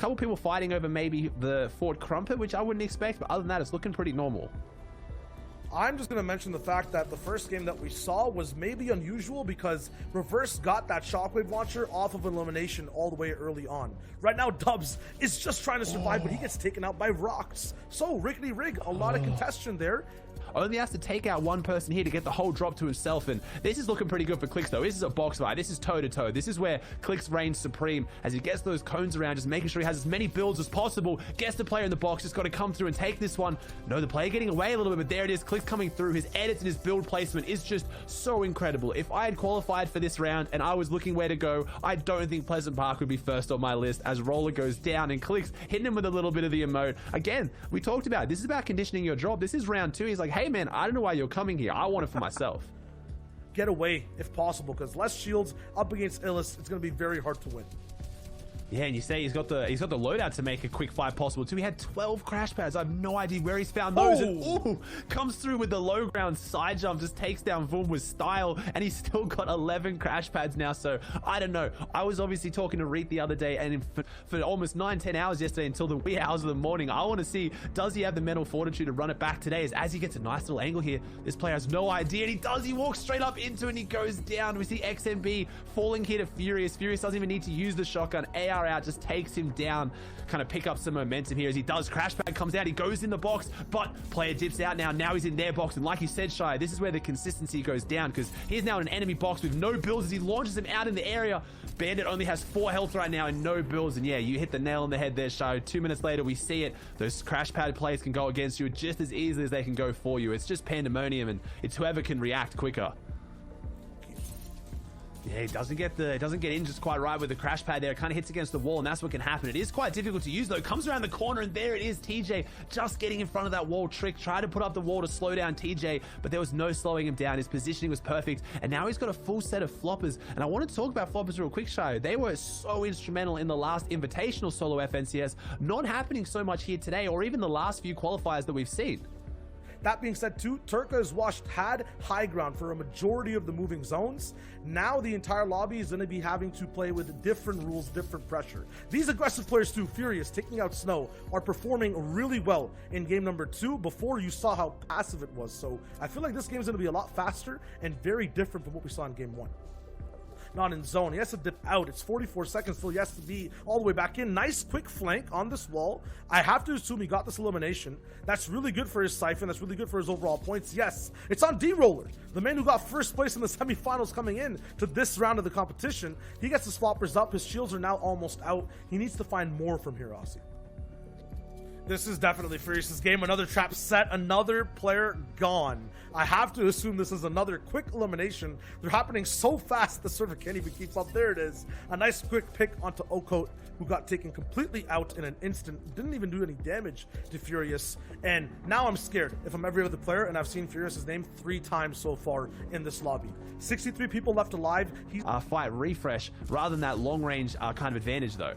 couple people fighting over maybe the Fort Crumpet, which I wouldn't expect, but other than that, it's looking pretty normal. I'm just going to mention the fact that the first game that we saw was maybe unusual because Reverse got that shockwave launcher off of elimination all the way early on. Right now, Dubs is just trying to survive, but he gets taken out by rocks. So, Rickety Rig, a lot of contention there. Only has to take out one person here to get the whole drop to himself, and this is looking pretty good for Clix though. This is a box fight. This is toe-to-toe. This is where Clix reigns supreme as he gets those cones around, just making sure he has as many builds as possible, gets the player in the box, just got to come through and take this one. No, the player getting away a little bit, but there it is. Clix coming through. His edits and his build placement is just so incredible. If I had qualified for this round and I was looking where to go, I don't think Pleasant Park would be first on my list as Roller goes down and Clix hitting him with a little bit of the emote. Again, we talked about it. This is about conditioning your drop. This is round 2. He's like, hey man, I don't know why you're coming here. I want it for myself. Get away if possible, because less shields up against Illis, it's going to be very hard to win. Yeah, and you say he's got the loadout to make a quick fight possible too. He had 12 crash pads. I have no idea where he's found those. And ooh, comes through with the low ground side jump, just takes down Vum with style, and he's still got 11 crash pads now. So I don't know. I was obviously talking to Reet the other day, and for almost 9-10 hours yesterday until the wee hours of the morning, I want to see, does he have the mental fortitude to run it back today? As he gets a nice little angle here, this player has no idea, and he does. He walks straight up into it, and he goes down. We see XMB falling here to Furious. Furious doesn't even need to use the shotgun. AR out, just takes him down, kind of pick up some momentum here as he does. Crash pad comes out, he goes in the box, but player dips out now he's in their box, and like you said, Shy, this is where the consistency goes down, because he's now in an enemy box with no builds as he launches him out in the area. Bandit only has 4 health right now and no builds, and yeah, you hit the nail on the head there, Shy. 2 minutes later, we see it. Those crash pad plays can go against you just as easily as they can go for you. It's just pandemonium, and it's whoever can react quicker. Yeah, it doesn't get in just quite right with the crash pad there. It kind of hits against the wall, and that's what can happen. It is quite difficult to use though. Comes around the corner, and there it is. TJ just getting in front of that wall trick. Tried to put up the wall to slow down TJ, but there was no slowing him down. His positioning was perfect, and now he's got a full set of floppers. And I want to talk about floppers real quick, Shyo. They were so instrumental in the last invitational solo FNCS. Not happening so much here today, or even the last few qualifiers that we've seen. That being said too, Turka's had high ground for a majority of the moving zones. Now the entire lobby is going to be having to play with different rules, different pressure. These aggressive players too, Furious, taking out Snow, are performing really well in game number 2 before you saw how passive it was. So I feel like this game is going to be a lot faster and very different from what we saw in game 1. Not in zone. He has to dip out. It's 44 seconds till he has to be all the way back in. Nice quick flank on this wall. I have to assume he got this elimination. That's really good for his siphon. That's really good for his overall points. Yes, it's on D-Roller, the man who got first place in the semifinals coming in to this round of the competition. He gets his floppers up. His shields are now almost out. He needs to find more from here, Aussie. This is definitely Furious's game. Another trap set, another player gone. I have to assume this is another quick elimination. They're happening so fast the server can't even keep up. There it is. A nice quick pick onto Okote, who got taken completely out in an instant. Didn't even do any damage to Furious. And now I'm scared if I'm every other player, and I've seen Furious's name 3 times so far in this lobby. 63 people left alive. Fight refresh rather than that long range kind of advantage though.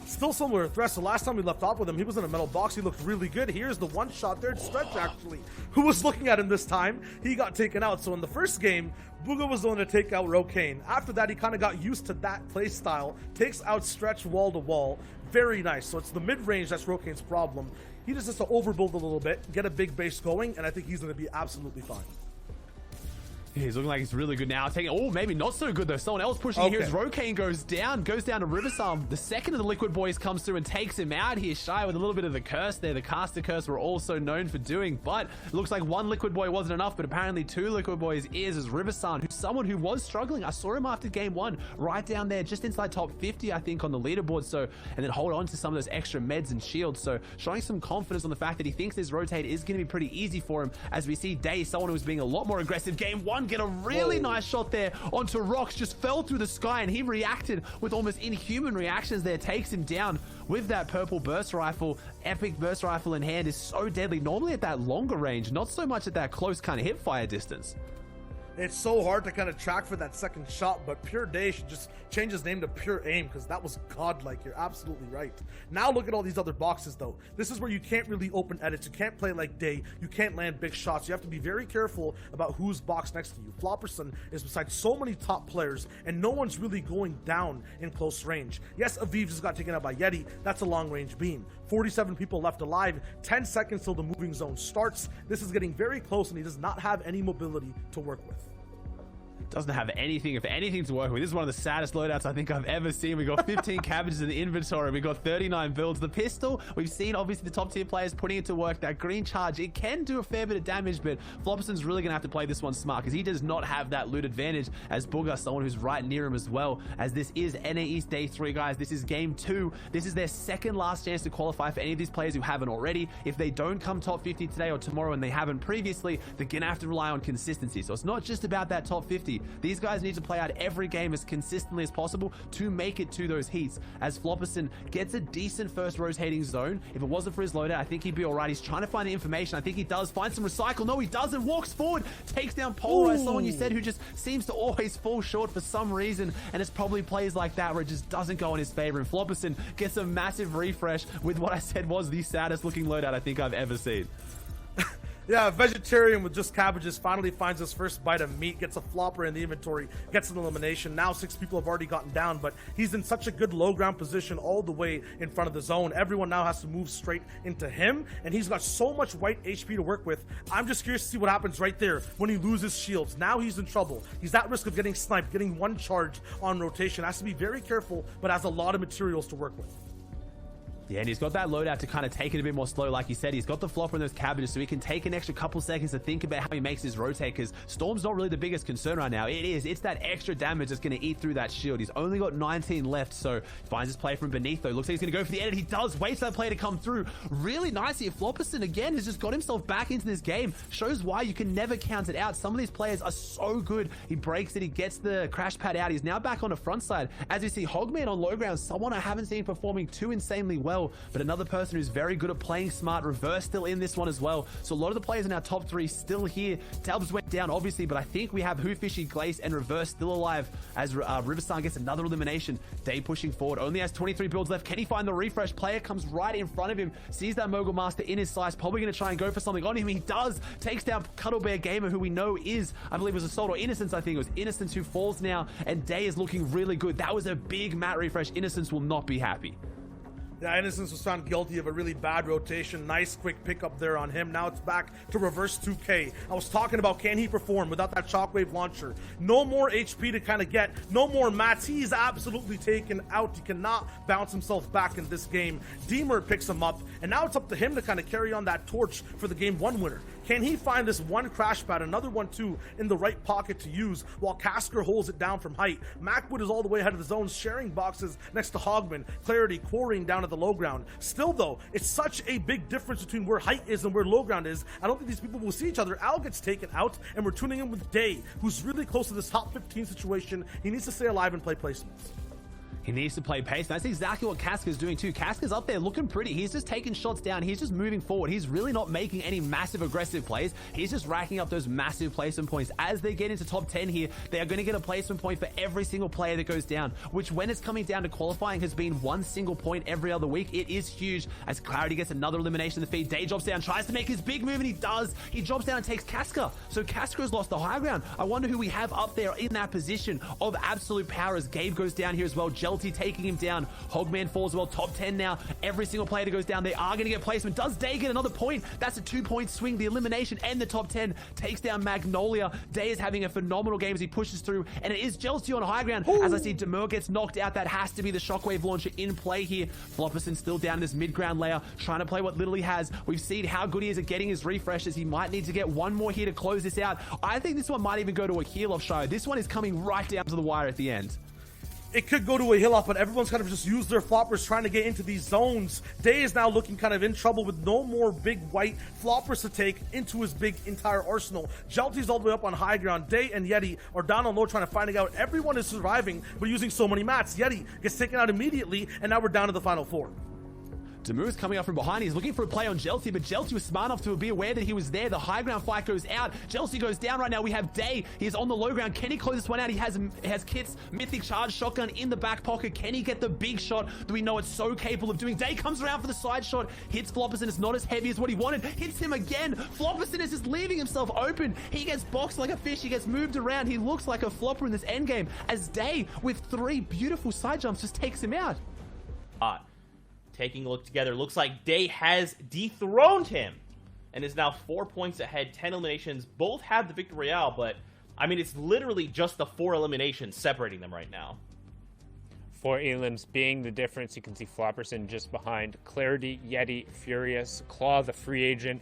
Still similar threats. The last time we left off with him, he was in a metal box. He looked really good. Here's the one shot there. Stretch, actually, who was looking at him this time. He got taken out. So in the first game, Booga was the one to take out Rokane. After that, he kind of got used to that play style. Takes out Stretch wall to wall. Very nice. So it's the mid-range that's Rokane's problem. He just has to overbuild a little bit, get a big base going, and I think he's going to be absolutely fine. He's looking like he's really good now. Taking, oh, maybe not so good though. Someone else pushing here as Rokane goes down to Riversarm. The second of the Liquid Boys comes through and takes him out here. Shy with a little bit of the curse there. The caster curse we're also known for doing, but it looks like 1 Liquid Boy wasn't enough, but apparently 2 Liquid Boys is as Riversarm, who's someone who was struggling. I saw him after game 1, right down there, just inside top 50, I think, on the leaderboard. So, and then hold on to some of those extra meds and shields. So showing some confidence on the fact that he thinks this rotate is going to be pretty easy for him, as we see Day, someone who was being a lot more aggressive. Game 1, get a really nice shot there onto Rocks, just fell through the sky, and he reacted with almost inhuman reactions there. Takes him down with that purple burst rifle. Epic burst rifle in hand is so deadly, normally at that longer range, not so much at that close kind of hip fire distance. It's so hard to kind of track for that second shot, but Pure Day should just change his name to Pure Aim, because that was godlike. You're absolutely right. Now look at all these other boxes, though. This is where you can't really open edits. You can't play like Day. You can't land big shots. You have to be very careful about who's boxed next to you. Flopperson is beside so many top players, and no one's really going down in close range. Yes, Aviv just got taken out by Yeti. That's a long-range beam. 47 people left alive. 10 seconds till the moving zone starts. This is getting very close, and he does not have any mobility to work with. Doesn't have anything, if anything, to work with. This is one of the saddest loadouts I think I've ever seen. We got 15 cabbages in the inventory. We got 39 builds. The pistol, we've seen obviously the top tier players putting it to work. That green charge, it can do a fair bit of damage, but Flopperson's really gonna have to play this one smart, because he does not have that loot advantage as Booger, someone who's right near him as well. As this is NA East Day 3, guys. This is game 2. This is their second last chance to qualify for any of these players who haven't already. If they don't come top 50 today or tomorrow, and they haven't previously, they're gonna have to rely on consistency. So it's not just about that top 50. These guys need to play out every game as consistently as possible to make it to those heats. As Flopperson gets a decent first rotating zone, if it wasn't for his loadout, I think he'd be all right. He's trying to find the information. I think he does find some recycle. No, he doesn't. Walks forward, takes down Polarized, someone you said who just seems to always fall short for some reason, and it's probably plays like that where it just doesn't go in his favor. And Flopperson gets a massive refresh with what I said was the saddest looking loadout I think I've ever seen. Yeah, vegetarian with just cabbages finally finds his first bite of meat, gets a flopper in the inventory, gets an elimination. Now 6 people have already gotten down, but he's in such a good low ground position all the way in front of the zone. Everyone now has to move straight into him, and he's got so much white HP to work with. I'm just curious to see what happens right there when he loses shields. Now he's in trouble. He's at risk of getting sniped, getting one charge on rotation. Has to be very careful, but has a lot of materials to work with. Yeah, and he's got that loadout to kind of take it a bit more slow. Like you said, he's got the flopper in those cabbages, so he can take an extra couple seconds to think about how he makes his rotate, because Storm's not really the biggest concern right now. It's that extra damage that's going to eat through that shield. He's only got 19 left, so finds his play from beneath, though. Looks like he's going to go for the edit. He does. Waits for that play to come through. Really nice here. Flopperson, again, has just got himself back into this game. Shows why you can never count it out. Some of these players are so good. He breaks it. He gets the crash pad out. He's now back on the front side. As you see, Hogman on low ground, someone I haven't seen performing too insanely well, but another person who's very good at playing smart. Reverse still in this one as well. So a lot of the players in our top 3 still here. Dubs went down, obviously, but I think we have Hoofishy, Glace, and Reverse still alive as Riversan gets another elimination. Day pushing forward. Only has 23 builds left. Can he find the refresh? Player comes right in front of him. Sees that Mogul Master in his sights. Probably going to try and go for something on him. He does. Takes down Cuddle Bear Gamer, who we know is, I believe it was Assault or Innocence. I think it was Innocence who falls now. And Day is looking really good. That was a big mat refresh. Innocence will not be happy. Yeah, Innocence was found guilty of a really bad rotation. Nice quick pickup there on him. Now it's back to Reverse 2K. I was talking about, can he perform without that shockwave launcher? No more HP to kind of get. No more mats. He's absolutely taken out. He cannot bounce himself back in this game. Deemer picks him up, and now it's up to him to kind of carry on that torch for the game 1 winner. Can he find this one crash pad, another one too, in the right pocket to use while Casker holds it down from height? Macwood is all the way ahead of the zone, sharing boxes next to Hogman. Clarity quarrying down at the low ground. Still though, it's such a big difference between where height is and where low ground is. I don't think these people will see each other. Al gets taken out, and we're tuning in with Day, who's really close to this top 15 situation. He needs to stay alive and play placements. He needs to play pace. That's exactly what Casca's doing too. Casca's up there looking pretty. He's just taking shots down. He's just moving forward. He's really not making any massive aggressive plays. He's just racking up those massive placement points. As they get into top 10 here, they are going to get a placement point for every single player that goes down, which when it's coming down to qualifying has been 1 single point every other week. It is huge as Clarity gets another elimination in the feed. Day drops down, tries to make his big move, and he does. He drops down and takes Casca. So Casca has lost the high ground. I wonder who we have up there in that position of absolute power as Gabe goes down here as well. Jelty taking him down. Hogman falls well. Top 10 now. Every single player that goes down, they are going to get placement. Does Day get another point? That's a 2-point swing. The elimination and the top 10 takes down Magnolia. Day is having a phenomenal game as he pushes through, and it is Jelty on high ground. Ooh. As I see Demur gets knocked out. That has to be the shockwave launcher in play here. Flopperson still down in this mid-ground layer, trying to play what little he has. We've seen how good he is at getting his refreshes. He might need to get one more here to close this out. I think this one might even go to a heal off Shyo. This one is coming right down to the wire at the end. It could go to a hill off, but everyone's kind of just used their floppers trying to get into these zones. Day is now looking kind of in trouble with no more big white floppers to take into his big entire arsenal. Jelty's all the way up on high ground. Day and Yeti are down on low trying to find out. Everyone is surviving, but using so many mats. Yeti gets taken out immediately, and now we're down to the final 4. Damu's coming up from behind. He's looking for a play on Jelty, but Jelty was smart enough to be aware that he was there. The high ground fight goes out. Jelty goes down right now. We have Day. He is on the low ground. Can he close this one out? He has Kit's mythic charge shotgun in the back pocket. Can he get the big shot that we know it's so capable of doing? Day comes around for the side shot, hits Flopperson. It's not as heavy as what he wanted. Hits him again. Flopperson is just leaving himself open. He gets boxed like a fish. He gets moved around. He looks like a flopper in this endgame as Day, with 3 beautiful side jumps, just takes him out. Taking a look together, looks like Day has dethroned him and is now 4 points ahead, 10 eliminations. Both have the Victory Royale, but I mean, it's literally just the 4 eliminations separating them right now. 4 elims being the difference. You can see Flopperson just behind. Clarity, Yeti, Furious, Claw, the free agent,